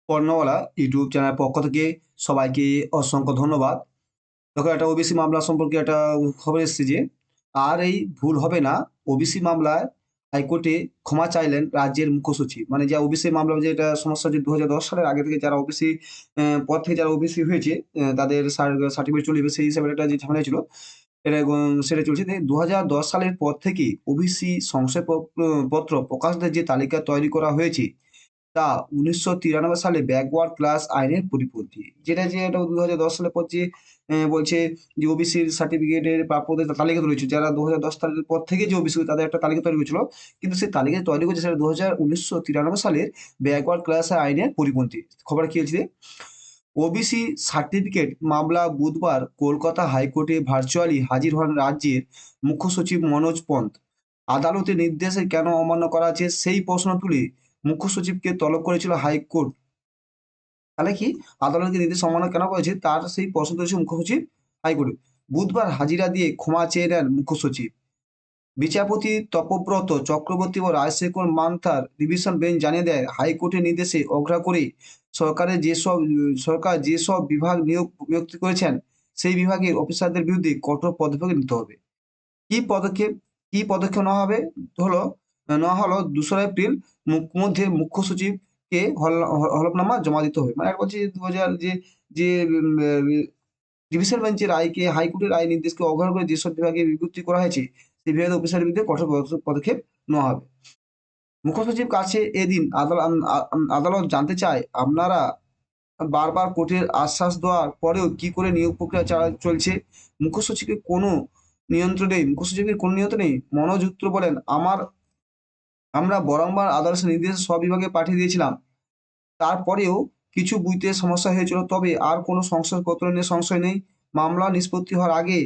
কর্ণওয়ালা YouTube channel পক্ষ থেকে সবাইকে অসংখ্য ধন্যবাদ। দেখো একটা ওবিসি মামলা সম্পর্কে একটা খবর এসেছে যে আর এই ভুল হবে না। ওবিসি মামলায় হাইকোর্টে ক্ষমা চাইলেন রাজ্যের মুখ্য সচিব। মানে যা ওবিসি মামলা যেটা সমস্যা যে ২০১০ সালের আগে থেকে যারা ওবিসি পদ থেকে যারা ওবিসি হয়েছে তাদের সার্টিফিকেট চলে যাবে সেই হিসাবে একটা যে ঝামেলা ছিল এটা সেটা চলছে। ২০১০ সালের পর থেকে ওবিসি শংসাপত্র প্রকাশদের যে তালিকা তৈরি করা হয়েছে তা ১৯৯৩ সালে ব্যাকওয়ার্ড ক্লাস আইনের পরিপন্থী। যেটা যে এটা ২০১০ সালের পর যে বলছে যে ওবিসির সার্টিফিকেটের প্রাপ্যদের তালিকা রয়েছে। যারা ২০১০ সালের পর থেকে যে ওবিসি তাদের একটা তালিকা তৈরি হয়েছিল। কিন্তু সেই তালিকা তৈরি করেছে সেটা ১৯৯৩ সালের ব্যাকওয়ার্ড ক্লাস আইনের পরিপন্থী। খবরটা কি হয়েছে? ওবিসি সার্টিফিকেট মামলা বুধবার কলকাতা হাইকোর্টে ভার্চুয়ালি হাজির হন রাজ্যের মুখ্য সচিব মনোজ পন্ত। আদালতের নির্দেশে কেন অমান্য করা হচ্ছে সেই প্রশ্ন তুলে মুখ্য সচিবকে তলব করেছিল হাইকোর্ট। তাহলে কি আদালতের নির্দেশ অমান্য কেন করেছে তার সেই প্রশ্ন তুলেছে মুখ্য সচিব হাইকোর্টে। বুধবার হাজিরা দিয়ে ক্ষমা চেয়ে নেন মুখ্য সচিব। বিচারপতি তপব্রত চক্রবর্তী ও রাজশেখর মান্থার ডিভিশন বেঞ্চ জানিয়ে দেয় হাইকোর্টের নির্দেশে অগ্রা করে সরকার যেসব বিভাগ নিয়োগ করেছেন সেই বিভাগের অফিসারদের বিরুদ্ধে কঠোর পদক্ষেপ নিতে হবে। কি পদক্ষেপ কি পদক্ষেপ নেওয়া হবে হলো নেওয়া হলো ২রা এপ্রিল মধ্যে মুখ্য সচিবকে হলফনামা জমা দিতে হবে। মানে বলছি ২০০০ যে উম আ ডিভিশন বেঞ্চের রায়কে হাইকোর্টের রায় নির্দেশকে অগ্রাহ্য করে যেসব বিভাগে বিজ্ঞপ্তি করা হয়েছে, সেই বিভাগের অফিসারের বিরুদ্ধে কঠোর পদক্ষেপ নেওয়া হবে। মুখ্য সচিব কাছে এদিন আদালত জানতে চায়, আপনারা বারবার কোর্টের আশ্বাস দেওয়ার পরেও কি করে নিয়োগ প্রক্রিয়া চলছে? মুখ্য সচিবের কোনো নিয়ন্ত্রণ নেই। মুখ্য সচিবের কোনো নিয়ন্ত্রণ নেই। মনোজ মিত্র বলেন, আমরা বারংবার আদালতের নির্দেশ সব বিভাগে পাঠিয়ে দিয়েছিলাম। তারপরেও কিছু বুঝতে সমস্যা হয়েছিল। তবে আর কোনো সংশয়পত্র নিয়ে সংশয় নেই। মামলা নিষ্পত্তি হওয়ার আগে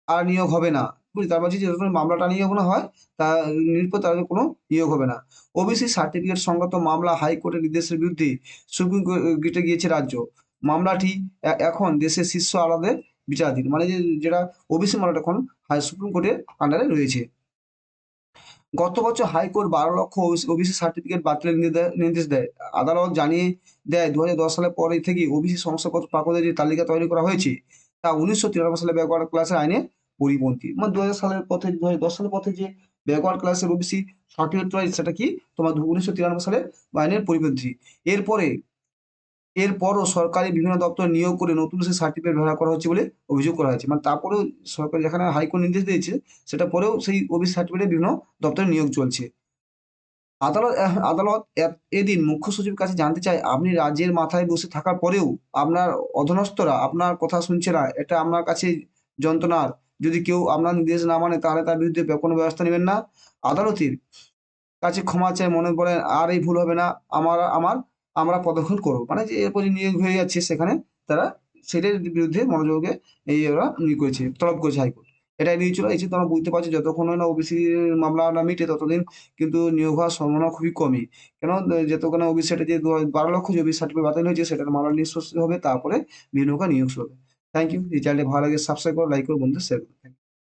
আর নিয়োগ হবে না। তার বলছি যে যতক্ষণ মামলাটা নিয়োগ না হয়, তা নিরপেক্ষ তার কোনো নিয়োগ হবে না। ওবিসি সার্টিফিকেট সংক্রান্ত মামলা হাইকোর্টের নির্দেশের বিরুদ্ধে সুপ্রিম কোর্টে গিয়েছে রাজ্য। মামলাটি এখন দেশের শীর্ষ আদালতের বিচারাধীন। মানে যেটা ওবিসি মামলাটা এখন সুপ্রিম কোর্টের আন্ডারে রয়েছে। গত বছর হাইকোর্ট ১২ লক্ষ ওবিসি সার্টিফিকেট বাতিলের নির্দেশ দেয়। আদালত জানিয়ে দেয় ২০১০ সালের পরে থেকেই ওবিসি শংসাপত্র প্রাপকদের যে তালিকা তৈরি করা হয়েছে, তা ১৯৯৩ সালে ব্যাকওয়ার্ড ক্লাসের আইনে পরিপন্থী। মানে ২০০০ সালের পর থেকে ২০১০ সালের পর থেকে যে ব্যাকওয়ার্ড ক্লাসের ওবিসি সার্টিফিকেট রয়েছে সেটা কি তোমার ১৯৯৩ সালের আইনের পরিপন্থী। এরপরে এরপরও সরকারি বিভিন্ন দপ্তরে নিয়োগ করে নতুন সেই সার্টিফিকেট ব্যবহার করা হচ্ছে বলে অভিযোগ করা হয়েছে। মানে তারপরেও সরকার যেখানে হাইকোর্ট নির্দেশ দিয়েছে, সেটা পরেও সেই ওবিসি সার্টিফিকেটে বিভিন্ন দপ্তরে নিয়োগ চলছে। আদালত এদিন মুখ্য সচিবের কাছে জানতে চায়, আপনি রাজ্যের মাথায় বসে থাকার পরেও আপনার অধস্তনরা আপনার কথা শুনছে না। এটা আপনার কাছে যন্ত্রণার। যদি কেউ আপনার নির্দেশ না মানে তাহলে তার বিরুদ্ধে কোনো ব্যবস্থা নেবেন না। আদালতের কাছে ক্ষমা চেয়ে মনে করেন আর এই ভুল হবে না। আমরা পদক্ষেপ করব। মানে যে এরপর যে নিয়োগ হয়ে যাচ্ছে সেখানে তারা সেটার বিরুদ্ধে মনোযোগে ওরা করেছে, তলব করেছে হাইকোর্ট। এটা এড়িয়ে ছিল। এই যে তোমরা বুঝতে পারছো যতক্ষণ না ওবিসি মামলা না মিটে ততদিন কিন্তু নিয়োগ হওয়ার সম্ভাবনা খুবই কমই। কেন যতক্ষণ না ওবিসি টা যে ১২ লক্ষ যে ওবিসি সার্টিফিকেট বাতিল হয়েছে সেটার মামলা নিষ্পত্তি হবে তারপরে বিভিন্ন প্রকার নিয়োগ শুরু হবে। Thank you. এই চ্যানেলটি ভালো লাগে সাবস্ক্রাইব করো, লাইক করো, বন্ধুদের শেয়ার করো।